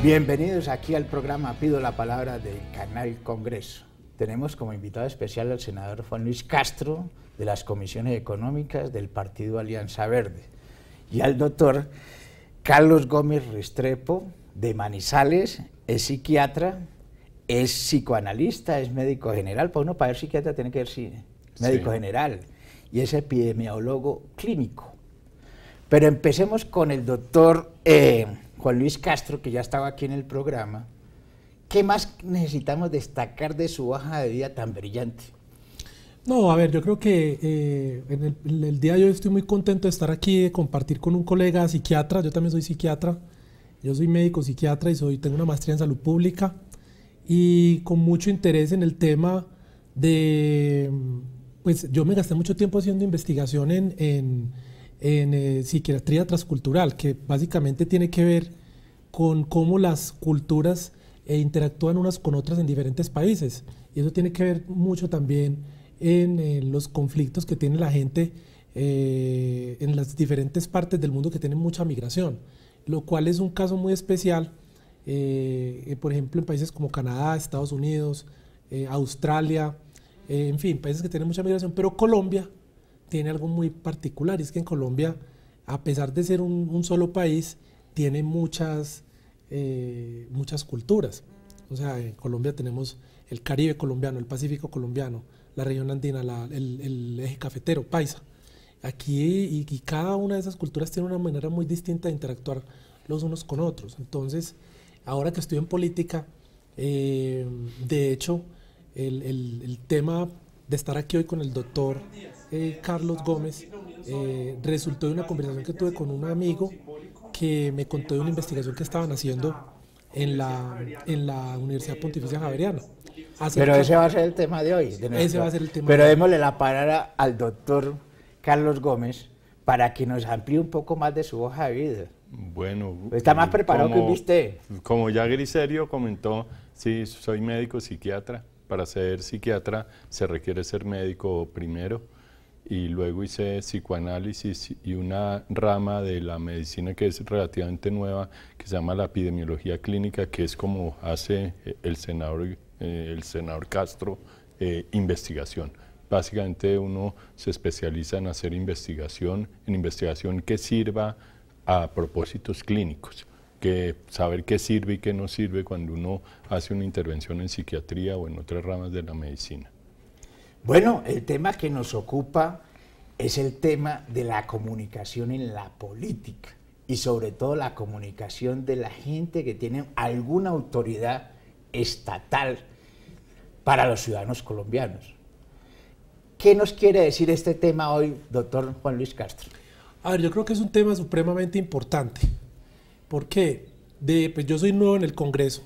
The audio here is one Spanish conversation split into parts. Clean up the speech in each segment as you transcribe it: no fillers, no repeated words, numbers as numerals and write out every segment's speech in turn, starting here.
Bienvenidos aquí al programa Pido la Palabra del Canal Congreso. Tenemos como invitado especial al senador Juan Luis Castro, de las Comisiones Económicas del Partido Alianza Verde, y al doctor Carlos Gómez Restrepo, de Manizales, es psiquiatra, es psicoanalista, es médico general. Para uno, para ser psiquiatra, tiene que ser médico general, y es epidemiólogo clínico. Pero empecemos con el doctor Juan Luis Castro, que ya estaba aquí en el programa. ¿Qué más necesitamos destacar de su hoja de vida tan brillante? No, a ver, yo creo que en el día de hoy estoy muy contento de estar aquí, de compartir con un colega psiquiatra. Yo también soy psiquiatra, yo soy médico psiquiatra y tengo una maestría en salud pública, y con mucho interés en el tema de, pues yo me gasté mucho tiempo haciendo investigación en psiquiatría transcultural, que básicamente tiene que ver con cómo las culturas interactúan unas con otras en diferentes países, y eso tiene que ver mucho también en los conflictos que tiene la gente en las diferentes partes del mundo que tienen mucha migración, lo cual es un caso muy especial, por ejemplo en países como Canadá, Estados Unidos, Australia, en fin, países que tienen mucha migración. Pero Colombia tiene algo muy particular, y es que en Colombia, a pesar de ser un solo país, tiene muchas culturas. O sea, en Colombia tenemos el Caribe colombiano, el Pacífico colombiano, la región andina, el eje cafetero, paisa. Aquí, y cada una de esas culturas tiene una manera muy distinta de interactuar los unos con otros. Entonces, ahora que estoy en política, de hecho, el tema de estar aquí hoy con el doctor Carlos Gómez resultó de una conversación que tuve con un amigo que me contó de una investigación que estaban haciendo en la Universidad Pontificia Javeriana. Pero ese va a ser el tema de hoy. Ese va a ser el tema. Pero démosle la palabra al doctor Carlos Gómez para que nos amplíe un poco más de su hoja de vida. Bueno, está más preparado que usted. Como ya Griserio comentó, sí, soy médico psiquiatra. Para ser psiquiatra se requiere ser médico primero, y luego hice psicoanálisis y una rama de la medicina que es relativamente nueva, que se llama la epidemiología clínica, que es como hace el senador Castro, investigación. Básicamente uno se especializa en hacer investigación que sirva a propósitos clínicos, que saber qué sirve y qué no sirve cuando uno hace una intervención en psiquiatría o en otras ramas de la medicina. Bueno, el tema que nos ocupa es el tema de la comunicación en la política, y sobre todo la comunicación de la gente que tiene alguna autoridad estatal para los ciudadanos colombianos. ¿Qué nos quiere decir este tema hoy, doctor Juan Luis Castro? A ver, yo creo que es un tema supremamente importante, porque pues yo soy nuevo en el Congreso,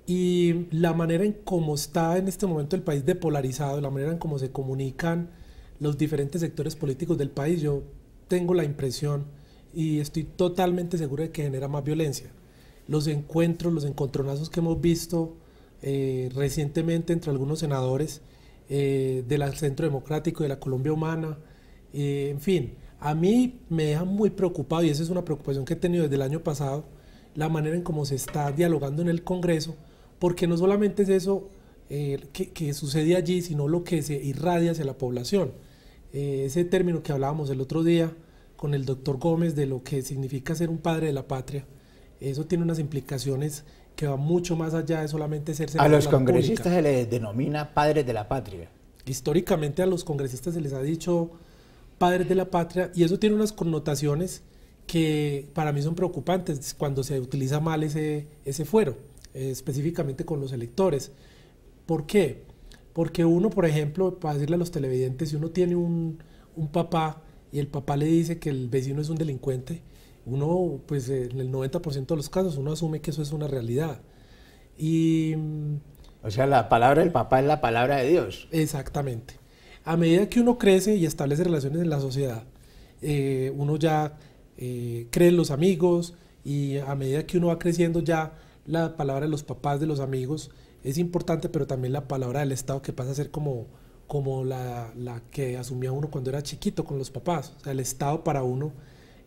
y la manera en cómo está en este momento el país depolarizado, la manera en cómo se comunican los diferentes sectores políticos del país, yo tengo la impresión y estoy totalmente seguro de que genera más violencia. Los encuentros, los encontronazos que hemos visto recientemente entre algunos senadores del Centro Democrático, de la Colombia Humana, en fin, a mí me deja muy preocupado, y esa es una preocupación que he tenido desde el año pasado, la manera en cómo se está dialogando en el Congreso, porque no solamente es eso que sucede allí, sino lo que se irradia hacia la población. Ese término que hablábamos el otro día con el doctor Gómez de lo que significa ser un padre de la patria, eso tiene unas implicaciones que van mucho más allá de solamente ser senador de la República. A los congresistas se les denomina padres de la patria. Históricamente a los congresistas se les ha dicho padres de la patria, y eso tiene unas connotaciones que para mí son preocupantes cuando se utiliza mal ese fuero, específicamente con los electores. ¿Por qué? Porque uno, por ejemplo, para decirle a los televidentes, si uno tiene un papá y el papá le dice que el vecino es un delincuente, uno, pues en el 90% de los casos, uno asume que eso es una realidad. O sea, la palabra del papá es la palabra de Dios. Exactamente. A medida que uno crece y establece relaciones en la sociedad, uno ya cree en los amigos, y a medida que uno va creciendo ya la palabra de los papás, de los amigos, es importante, pero también la palabra del Estado, que pasa a ser como la que asumía uno cuando era chiquito con los papás. O sea, el Estado para uno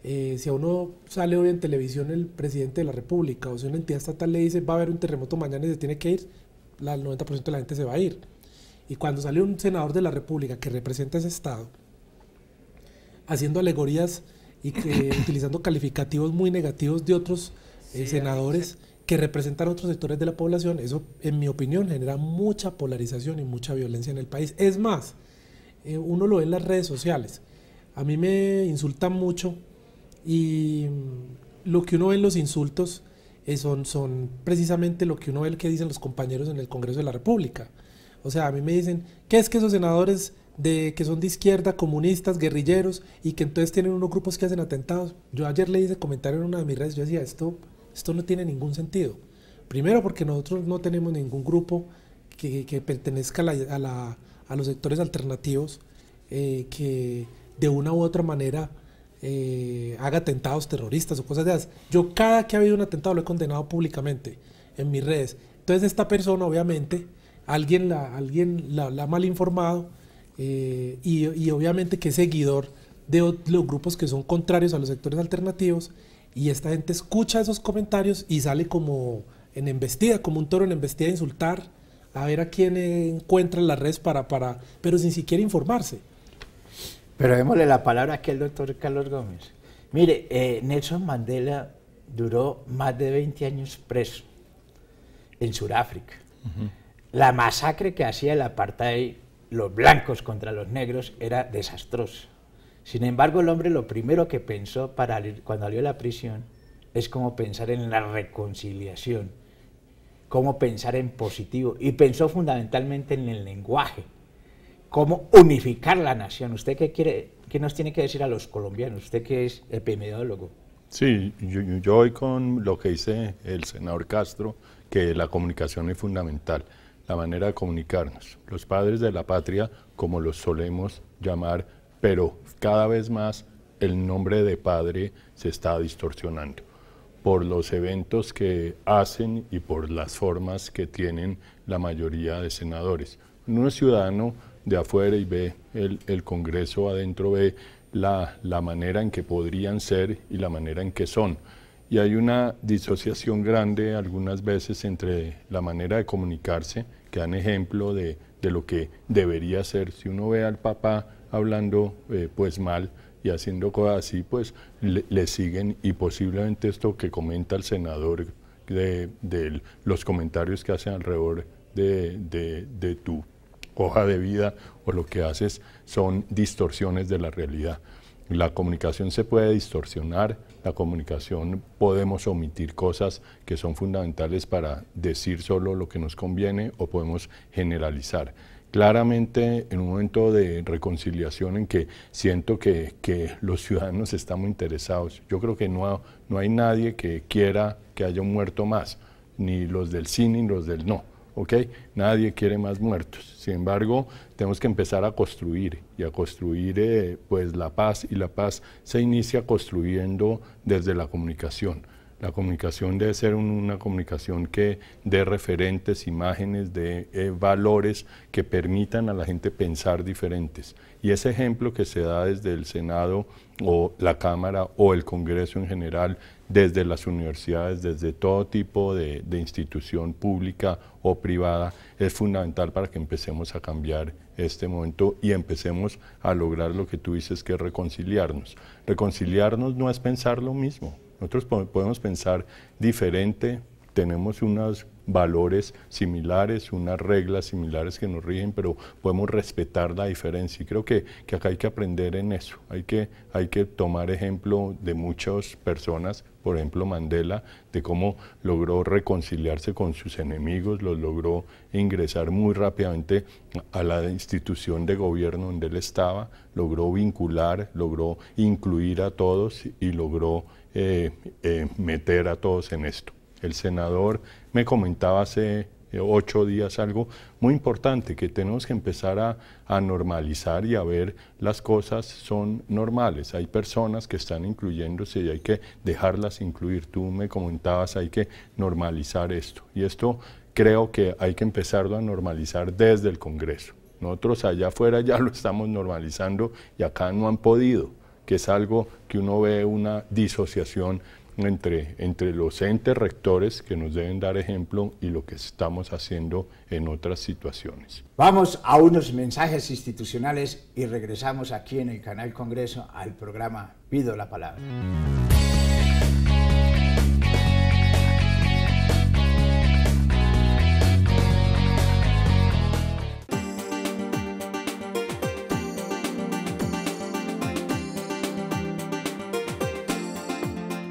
Si a uno sale hoy en televisión el presidente de la República o si una entidad estatal le dice va a haber un terremoto mañana y se tiene que ir, el 90% de la gente se va a ir. Y cuando sale un senador de la República que representa ese Estado, haciendo alegorías y utilizando calificativos muy negativos de otros senadores que representan otros sectores de la población, eso, en mi opinión, genera mucha polarización y mucha violencia en el país. Es más, uno lo ve en las redes sociales. A mí me insultan mucho y lo que uno ve en los insultos son precisamente lo que uno ve que dicen los compañeros en el Congreso de la República. O sea, a mí me dicen, ¿qué es que esos senadores que son de izquierda, comunistas, guerrilleros, y que entonces tienen unos grupos que hacen atentados? Yo ayer le hice comentario en una de mis redes, yo decía, esto no tiene ningún sentido. Primero porque nosotros no tenemos ningún grupo que pertenezca a los sectores alternativos que de una u otra manera haga atentados terroristas o cosas de esas. Yo cada que ha habido un atentado lo he condenado públicamente en mis redes. Entonces esta persona obviamente, alguien la ha mal informado y obviamente que es seguidor de los grupos que son contrarios a los sectores alternativos, y esta gente escucha esos comentarios y sale como en embestida, como un toro en embestida, a insultar, a ver a quién encuentra en las redes pero sin siquiera informarse. Pero démosle la palabra aquí al doctor Carlos Gómez. Mire, Nelson Mandela duró más de 20 años preso en Sudáfrica. La masacre que hacía el apartheid, los blancos contra los negros, era desastrosa. Sin embargo, el hombre lo primero que pensó cuando salió de la prisión es cómo pensar en la reconciliación, cómo pensar en positivo, y pensó fundamentalmente en el lenguaje, cómo unificar la nación. ¿Usted qué nos tiene que decir a los colombianos? Usted que es epidemiólogo. Sí, yo voy con lo que dice el senador Castro, que la comunicación es fundamental, la manera de comunicarnos. Los padres de la patria, como los solemos llamar, pero cada vez más el nombre de padre se está distorsionando por los eventos que hacen y por las formas que tienen la mayoría de senadores. Uno es ciudadano de afuera y ve el Congreso adentro, ve la manera en que podrían ser y la manera en que son. Y hay una disociación grande algunas veces entre la manera de comunicarse, que dan ejemplo de lo que debería ser. Si uno ve al papá hablando pues mal y haciendo cosas así, pues le siguen, y posiblemente esto que comenta el senador de los comentarios que hacen alrededor de tu hoja de vida o lo que haces son distorsiones de la realidad. La comunicación se puede distorsionar, la comunicación podemos omitir cosas que son fundamentales para decir solo lo que nos conviene, o podemos generalizar. Claramente, en un momento de reconciliación en que siento que los ciudadanos están muy interesados, yo creo que no hay nadie que quiera que haya un muerto más, ni los del sí ni los del no. ¿Okay? Nadie quiere más muertos. Sin embargo, tenemos que empezar a construir y a construir pues la paz, y la paz se inicia construyendo desde la comunicación. La comunicación debe ser una comunicación que dé referentes, imágenes, de valores que permitan a la gente pensar diferentes. Y ese ejemplo que se da desde el Senado o la Cámara o el Congreso en general, desde las universidades, desde todo tipo de institución pública o privada, es fundamental para que empecemos a cambiar este momento y empecemos a lograr lo que tú dices, que es reconciliarnos. Reconciliarnos no es pensar lo mismo. Nosotros podemos pensar diferente, tenemos unos valores similares, unas reglas similares que nos rigen, pero podemos respetar la diferencia. Y creo que acá hay que aprender en eso. Hay que tomar ejemplo de muchas personas, por ejemplo Mandela, de cómo logró reconciliarse con sus enemigos, los logró ingresar muy rápidamente a la institución de gobierno donde él estaba, logró vincular, logró incluir a todos y logró meter a todos en esto. El senador me comentaba hace 8 días algo muy importante, que tenemos que empezar a normalizar y a ver las cosas son normales. Hay personas que están incluyéndose y hay que dejarlas incluir. Tú me comentabas, hay que normalizar esto. Y esto creo que hay que empezarlo a normalizar desde el Congreso. Nosotros allá afuera ya lo estamos normalizando y acá no han podido. que es algo que uno ve una disociación entre los entes rectores que nos deben dar ejemplo y lo que estamos haciendo en otras situaciones. Vamos a unos mensajes institucionales y regresamos aquí en el Canal Congreso al programa Pido la Palabra.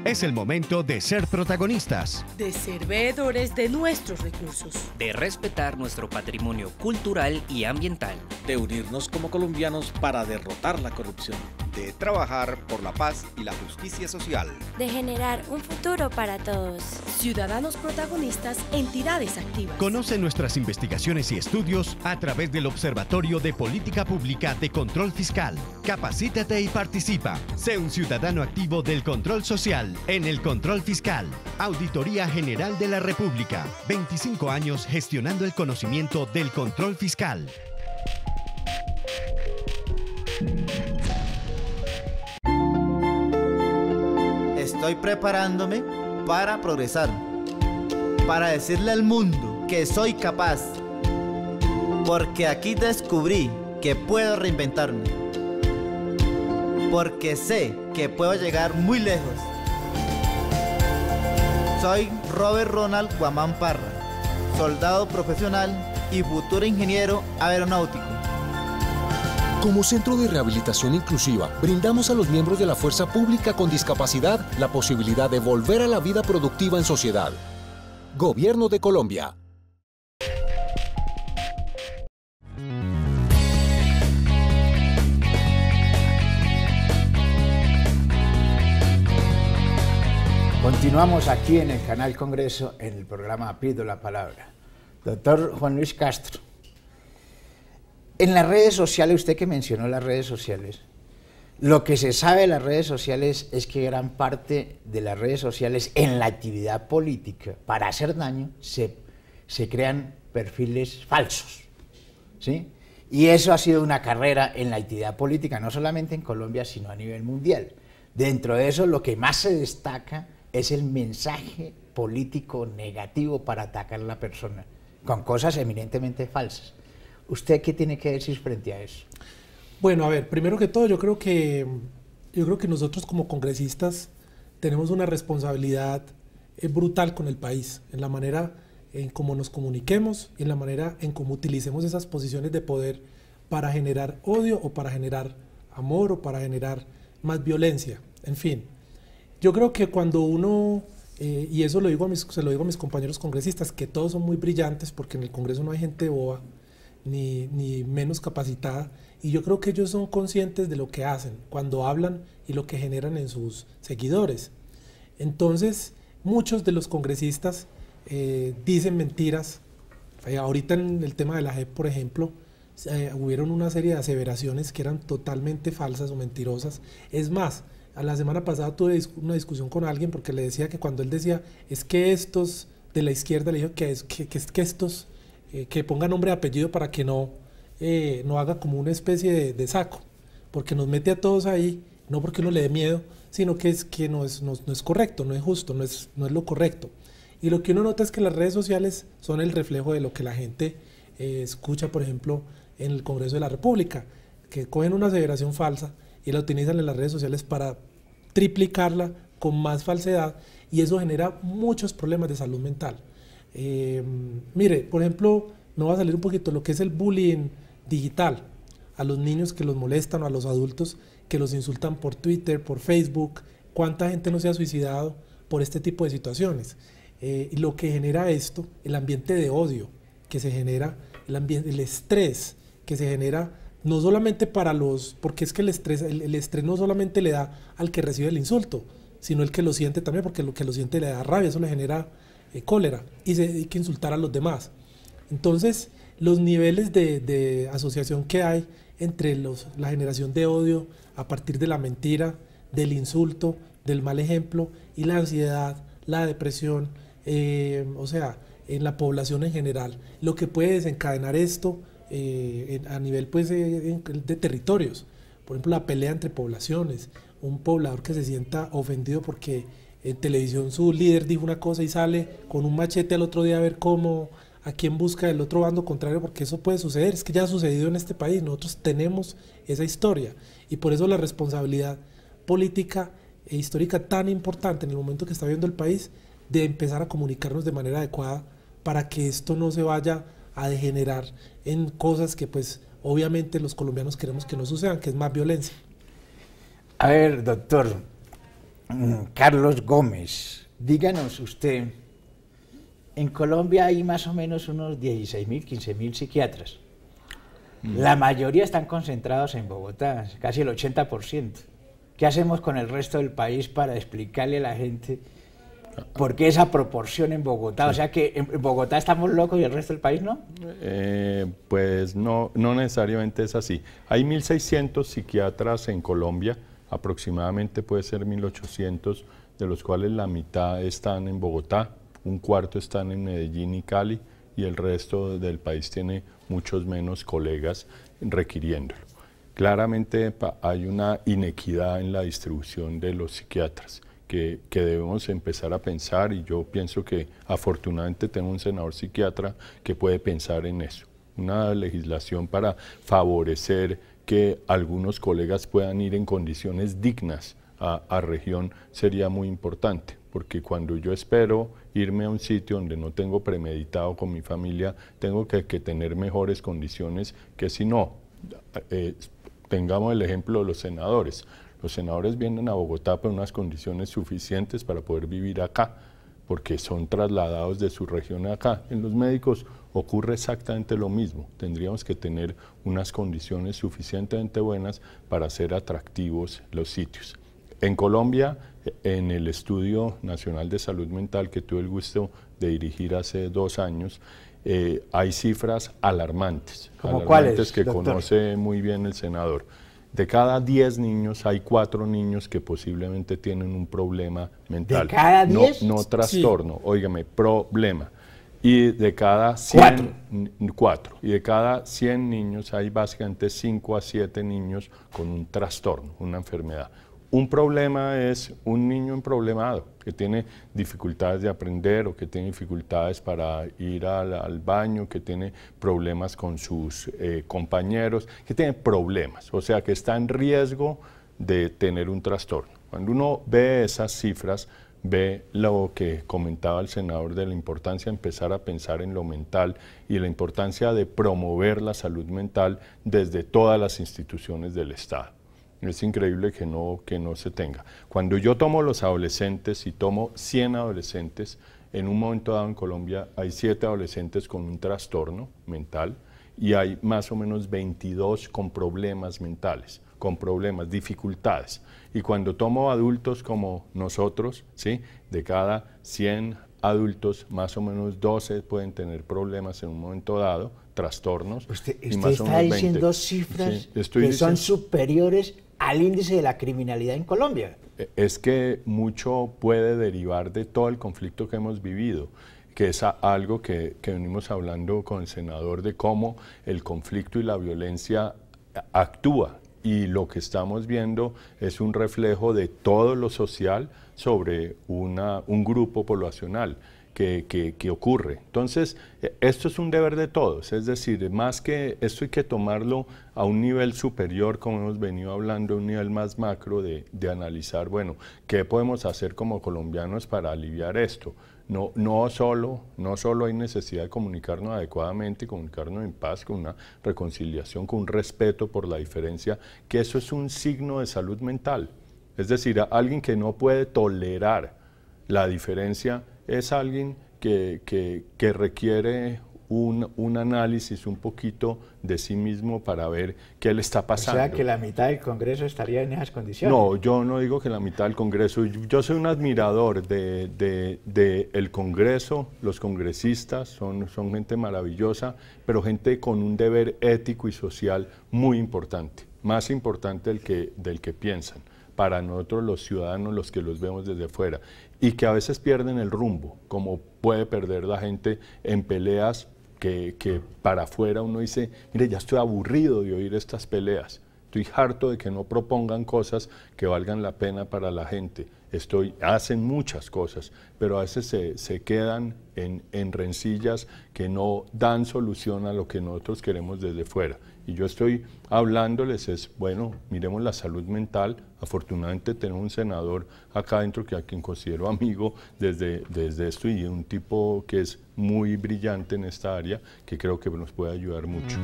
Es el momento de ser protagonistas, de ser veedores de nuestros recursos, de respetar nuestro patrimonio cultural y ambiental, de unirnos como colombianos para derrotar la corrupción, de trabajar por la paz y la justicia social, de generar un futuro para todos. Ciudadanos protagonistas, entidades activas. Conoce nuestras investigaciones y estudios a través del Observatorio de Política Pública de Control Fiscal. Capacítate y participa. Sé un ciudadano activo del control social en el control fiscal. Auditoría General de la República. 25 años gestionando el conocimiento del control fiscal. Estoy preparándome para progresar, para decirle al mundo que soy capaz, porque aquí descubrí que puedo reinventarme, porque sé que puedo llegar muy lejos. Soy Robert Ronald Guamán Parra, soldado profesional y futuro ingeniero aeronáutico. Como Centro de Rehabilitación Inclusiva, brindamos a los miembros de la fuerza pública con discapacidad la posibilidad de volver a la vida productiva en sociedad. Gobierno de Colombia. Continuamos aquí en el Canal Congreso en el programa Pido la Palabra. Doctor Juan Luis Castro, en las redes sociales, usted que mencionó las redes sociales, lo que se sabe de las redes sociales es que gran parte de las redes sociales en la actividad política, para hacer daño, se crean perfiles falsos, ¿sí? Y eso ha sido una carrera en la actividad política, no solamente en Colombia, sino a nivel mundial. Dentro de eso, lo que más se destaca es el mensaje político negativo para atacar a la persona, con cosas eminentemente falsas. ¿Usted qué tiene que decir frente a eso? Bueno, a ver, primero que todo, yo creo que nosotros como congresistas tenemos una responsabilidad brutal con el país, en la manera en cómo nos comuniquemos y en la manera en cómo utilicemos esas posiciones de poder para generar odio o para generar amor o para generar más violencia, en fin. Yo creo que cuando uno, y eso se lo digo a mis compañeros congresistas, que todos son muy brillantes porque en el Congreso no hay gente boba, ni menos capacitada, y yo creo que ellos son conscientes de lo que hacen cuando hablan y lo que generan en sus seguidores. Entonces, muchos de los congresistas dicen mentiras. Ahorita en el tema de la JEP, por ejemplo, hubieron una serie de aseveraciones que eran totalmente falsas o mentirosas. Es más, a la semana pasada tuve una discusión con alguien porque le decía que cuando él decía, es que estos de la izquierda, le dijo que estos que ponga nombre y apellido para que no haga como una especie de saco, porque nos mete a todos ahí, no porque uno le dé miedo, sino que no es correcto, no es justo, no es lo correcto. Y lo que uno nota es que las redes sociales son el reflejo de lo que la gente escucha, por ejemplo, en el Congreso de la República, que cogen una aseveración falsa y la utilizan en las redes sociales para triplicarla con más falsedad, y eso genera muchos problemas de salud mental. Mire, por ejemplo, me va a salir un poquito lo que es el bullying digital, a los niños que los molestan o a los adultos que los insultan por Twitter, por Facebook. ¿Cuánta gente no se ha suicidado por este tipo de situaciones? Y lo que genera esto, el ambiente de odio que se genera, el estrés que se genera, no solamente porque es que el estrés no solamente le da al que recibe el insulto, sino el que lo siente también, porque lo que lo siente le da rabia, eso le genera cólera, y hay que insultar a los demás. Entonces, los niveles de asociación que hay entre la generación de odio a partir de la mentira, del insulto, del mal ejemplo, y la ansiedad, la depresión, o sea, en la población en general, lo que puede desencadenar esto a nivel pues, de territorios, por ejemplo, la pelea entre poblaciones, un poblador que se sienta ofendido porque en televisión su líder dijo una cosa y sale con un machete al otro día a ver cómo, a quién busca del otro bando contrario, porque eso puede suceder, es que ya ha sucedido en este país, nosotros tenemos esa historia y por eso la responsabilidad política e histórica tan importante en el momento que está viviendo el país de empezar a comunicarnos de manera adecuada para que esto no se vaya a degenerar en cosas que pues obviamente los colombianos queremos que no sucedan, que es más violencia. A ver, doctor Carlos Gómez, díganos usted, en Colombia hay más o menos unos 16.000, 15.000 psiquiatras. La mayoría están concentrados en Bogotá, casi el 80%. ¿Qué hacemos con el resto del país para explicarle a la gente por qué esa proporción en Bogotá? O sea que en Bogotá estamos locos y el resto del país no. Pues no necesariamente es así. Hay 1.600 psiquiatras en Colombia, aproximadamente puede ser 1.800, de los cuales la mitad están en Bogotá, un cuarto están en Medellín y Cali, y el resto del país tiene muchos menos colegas requiriéndolo. Claramente hay una inequidad en la distribución de los psiquiatras que debemos empezar a pensar, y yo pienso que afortunadamente tengo un senador psiquiatra que puede pensar en eso. Una legislación para favorecer que algunos colegas puedan ir en condiciones dignas a región sería muy importante, porque cuando yo espero irme a un sitio donde no tengo premeditado con mi familia, tengo que tener mejores condiciones que si no. Tengamos el ejemplo de los senadores. Los senadores vienen a Bogotá por unas condiciones suficientes para poder vivir acá, porque son trasladados de su región acá. En los médicos ocurre exactamente lo mismo. Tendríamos que tener unas condiciones suficientemente buenas para hacer atractivos los sitios. En Colombia, en el Estudio Nacional de Salud Mental que tuve el gusto de dirigir hace 2 años, hay cifras alarmantes. ¿Cómo cuáles, que doctor? Conoce muy bien el senador. De cada 10 niños hay 4 niños que posiblemente tienen un problema mental. ¿De cada 10? No trastorno, sí. Óigame, problema. Y de cada 100, 4. Y de cada 100 niños hay básicamente 5 a 7 niños con un trastorno, una enfermedad. Un problema es un niño emproblemado que tiene dificultades de aprender o que tiene dificultades para ir al baño, que tiene problemas con sus compañeros, que tiene problemas, o sea que está en riesgo de tener un trastorno. Cuando uno ve esas cifras, ve lo que comentaba el senador de la importancia de empezar a pensar en lo mental y la importancia de promover la salud mental desde todas las instituciones del Estado. Es increíble que no se tenga. Cuando yo tomo los adolescentes y tomo 100 adolescentes, en un momento dado en Colombia hay 7 adolescentes con un trastorno mental y hay más o menos 22 con problemas mentales, con problemas, dificultades. Y cuando tomo adultos como nosotros, ¿sí? De cada 100 adultos, más o menos 12 pueden tener problemas en un momento dado, trastornos. Usted y más está diciendo cifras que son superiores al índice de la criminalidad en Colombia. Es que mucho puede derivar de todo el conflicto que hemos vivido, que es algo que venimos hablando con el senador de cómo el conflicto y la violencia actúa. Y lo que estamos viendo es un reflejo de todo lo social sobre un grupo poblacional que ocurre. Entonces, esto es un deber de todos, es decir, más que esto hay que tomarlo a un nivel superior, como hemos venido hablando, un nivel más macro de analizar, bueno, ¿qué podemos hacer como colombianos para aliviar esto? No solo hay necesidad de comunicarnos adecuadamente y comunicarnos en paz, con una reconciliación, con un respeto por la diferencia, que eso es un signo de salud mental. Es decir, alguien que no puede tolerar la diferencia es alguien que requiere un análisis un poquito de sí mismo para ver qué le está pasando. O sea, que la mitad del Congreso estaría en esas condiciones. No, yo no digo que la mitad del Congreso. Yo soy un admirador del Congreso. Los congresistas son gente maravillosa, pero gente con un deber ético y social muy importante, más importante del que piensan, para nosotros los ciudadanos, los que los vemos desde fuera, y que a veces pierden el rumbo, como puede perder la gente en peleas que para afuera uno dice, mire, ya estoy aburrido de oír estas peleas, estoy harto de que no propongan cosas que valgan la pena para la gente. Hacen muchas cosas, pero a veces se quedan en rencillas que no dan solución a lo que nosotros queremos desde fuera. Y yo estoy hablándoles, bueno, miremos la salud mental. Afortunadamente tenemos un senador acá adentro a quien considero amigo desde esto, y un tipo que es muy brillante en esta área, que creo que nos puede ayudar mucho.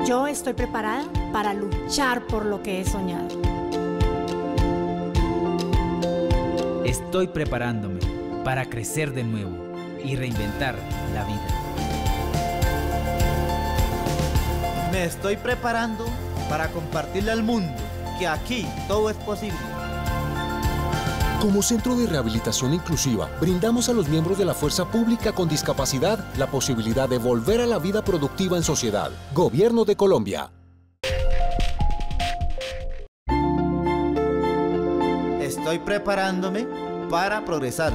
Yo estoy preparada para luchar por lo que he soñado. Estoy preparándome para crecer de nuevo y reinventar la vida. Me estoy preparando para compartirle al mundo que aquí todo es posible. Como Centro de Rehabilitación Inclusiva, brindamos a los miembros de la fuerza pública con discapacidad la posibilidad de volver a la vida productiva en sociedad. Gobierno de Colombia. Estoy preparándome para progresar,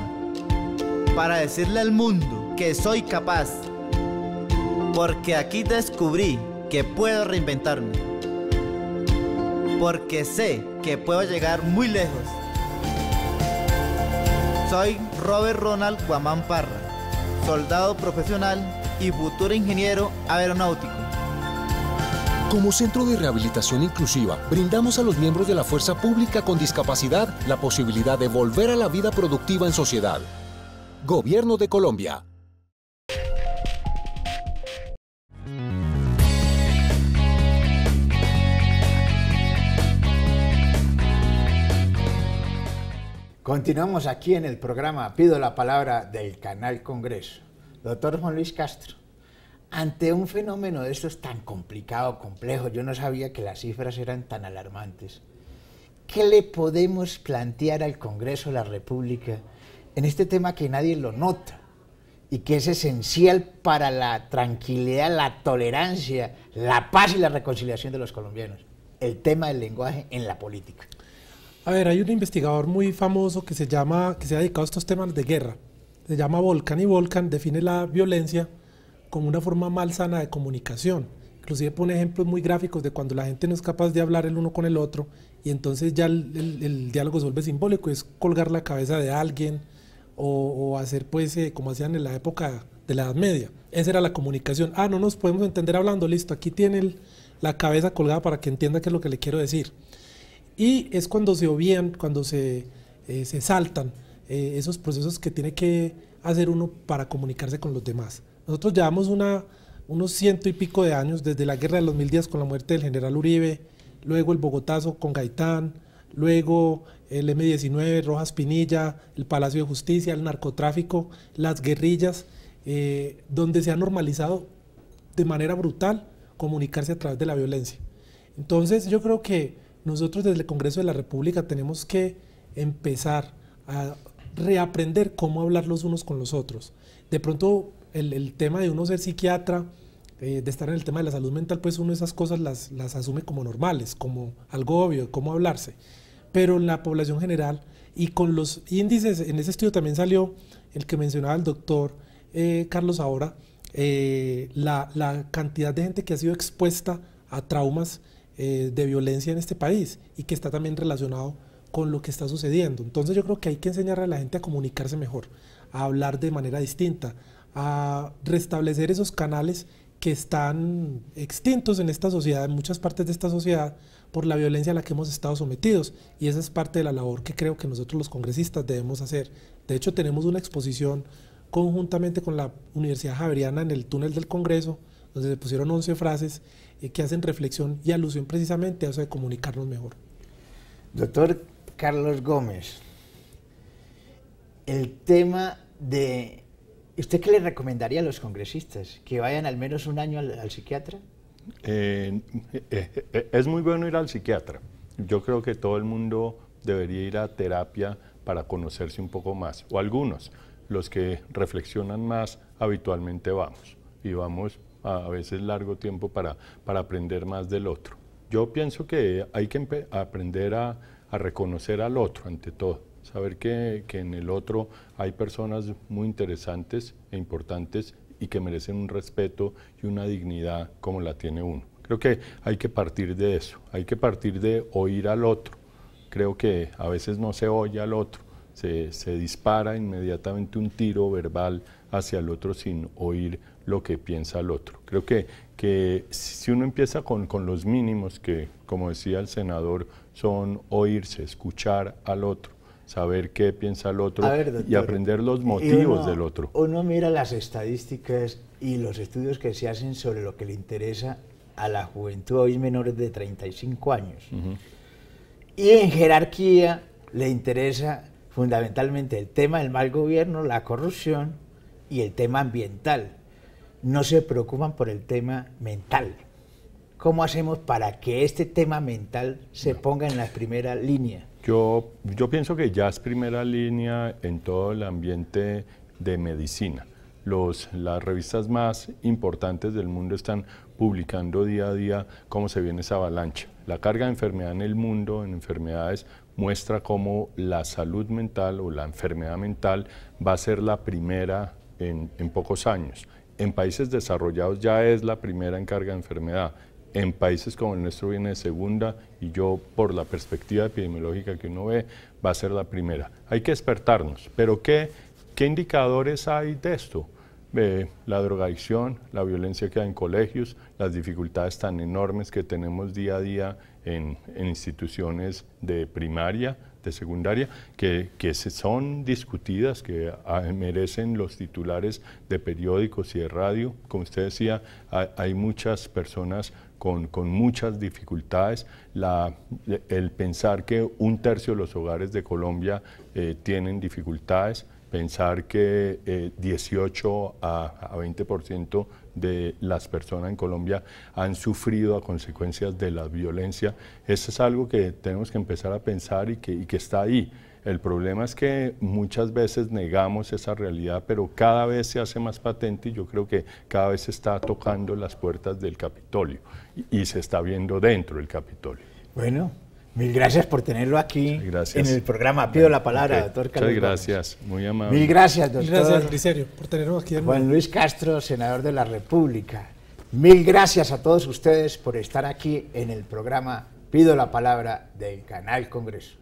para decirle al mundo que soy capaz, porque aquí descubrí que puedo reinventarme, porque sé que puedo llegar muy lejos. Soy Robert Ronald Guamán Parra, soldado profesional y futuro ingeniero aeronáutico. Como Centro de Rehabilitación Inclusiva, brindamos a los miembros de la fuerza pública con discapacidad la posibilidad de volver a la vida productiva en sociedad. Gobierno de Colombia. Continuamos aquí en el programa Pido la Palabra del Canal Congreso. Doctor Juan Luis Castro, ante un fenómeno de estos tan complicado, complejo, yo no sabía que las cifras eran tan alarmantes. ¿Qué le podemos plantear al Congreso de la República en este tema que nadie lo nota y que es esencial para la tranquilidad, la tolerancia, la paz y la reconciliación de los colombianos? El tema del lenguaje en la política. A ver, hay un investigador muy famoso que se ha dedicado a estos temas de guerra. Se llama Volkan, y Volkan define la violencia como una forma malsana de comunicación. Inclusive pone ejemplos muy gráficos de cuando la gente no es capaz de hablar el uno con el otro, y entonces ya el diálogo se vuelve simbólico, es colgar la cabeza de alguien o hacer pues como hacían en la época de la Edad Media. Esa era la comunicación. No nos podemos entender hablando, listo, aquí tiene la cabeza colgada para que entienda qué es lo que le quiero decir. Y es cuando se obvían, cuando se saltan esos procesos que tiene que hacer uno para comunicarse con los demás. Nosotros llevamos unos 100 y pico de años, desde la guerra de los 1000 días con la muerte del general Uribe, luego el Bogotazo con Gaitán, luego el M-19, Rojas Pinilla, el Palacio de Justicia, el narcotráfico, las guerrillas, donde se ha normalizado de manera brutal comunicarse a través de la violencia. Entonces yo creo que nosotros desde el Congreso de la República tenemos que empezar a reaprender cómo hablar los unos con los otros. De pronto el tema de uno ser psiquiatra, de estar en el tema de la salud mental, pues uno esas cosas las asume como normales, como algo obvio, cómo hablarse. Pero en la población general y con los índices, en ese estudio también salió el que mencionaba el doctor Carlos ahora, la cantidad de gente que ha sido expuesta a traumas de violencia en este país y que está también relacionado con lo que está sucediendo. Entonces yo creo que hay que enseñar a la gente a comunicarse mejor, a hablar de manera distinta, a restablecer esos canales que están extintos en esta sociedad, en muchas partes de esta sociedad, por la violencia a la que hemos estado sometidos, y esa es parte de la labor que creo que nosotros los congresistas debemos hacer. De hecho, tenemos una exposición conjuntamente con la Universidad Javeriana en el túnel del Congreso, donde se pusieron 11 frases que hacen reflexión y alusión precisamente a eso de comunicarnos mejor. Doctor Carlos Gómez, el tema de... ¿Usted qué le recomendaría a los congresistas? ¿Que vayan al menos un año al psiquiatra? Es muy bueno ir al psiquiatra. Yo creo que todo el mundo debería ir a terapia para conocerse un poco más, o algunos, los que reflexionan más, habitualmente vamos, y vamos a veces largo tiempo para aprender más del otro. Yo pienso que hay que aprender a reconocer al otro ante todo, saber que en el otro hay personas muy interesantes e importantes y que merecen un respeto y una dignidad como la tiene uno. Creo que hay que partir de eso, hay que partir de oír al otro. Creo que a veces no se oye al otro, se dispara inmediatamente un tiro verbal hacia el otro sin oír lo que piensa el otro. Creo que si uno empieza con los mínimos que, como decía el senador, son oírse, escuchar al otro, saber qué piensa el otro doctor, y aprender los motivos del otro. Uno mira las estadísticas y los estudios que se hacen sobre lo que le interesa a la juventud hoy menores de 35 años. Y en jerarquía le interesa fundamentalmente el tema del mal gobierno, la corrupción y el tema ambiental. No se preocupan por el tema mental. ¿Cómo hacemos para que este tema mental se ponga en la primera línea? Yo pienso que ya es primera línea en todo el ambiente de medicina. Las revistas más importantes del mundo están publicando día a día cómo se viene esa avalancha. La carga de enfermedad en el mundo, en enfermedades, muestra cómo la salud mental o la enfermedad mental va a ser la primera en pocos años. En países desarrollados ya es la primera en carga de enfermedad. En países como el nuestro viene de segunda y yo, por la perspectiva epidemiológica que uno ve, va a ser la primera. Hay que despertarnos, pero ¿qué indicadores hay de esto? La drogadicción, la violencia que hay en colegios, las dificultades tan enormes que tenemos día a día en instituciones de primaria, de secundaria, que son discutidas, que merecen los titulares de periódicos y de radio. Como usted decía, hay muchas personas con muchas dificultades. El pensar que 1/3 de los hogares de Colombia tienen dificultades, pensar que 18 a 20% de las personas en Colombia han sufrido a consecuencias de la violencia, eso es algo que tenemos que empezar a pensar y que está ahí. El problema es que muchas veces negamos esa realidad, pero cada vez se hace más patente y yo creo que cada vez se está tocando las puertas del Capitolio y se está viendo dentro del Capitolio. Bueno, mil gracias por tenerlo aquí en el programa. Pido la palabra, doctor Carlos. Muchas gracias, muy amable. Mil gracias, doctor. Gracias, Griserio, por tenerlo aquí. Juan Luis Castro, senador de la República. Mil gracias a todos ustedes por estar aquí en el programa Pido la Palabra del Canal Congreso.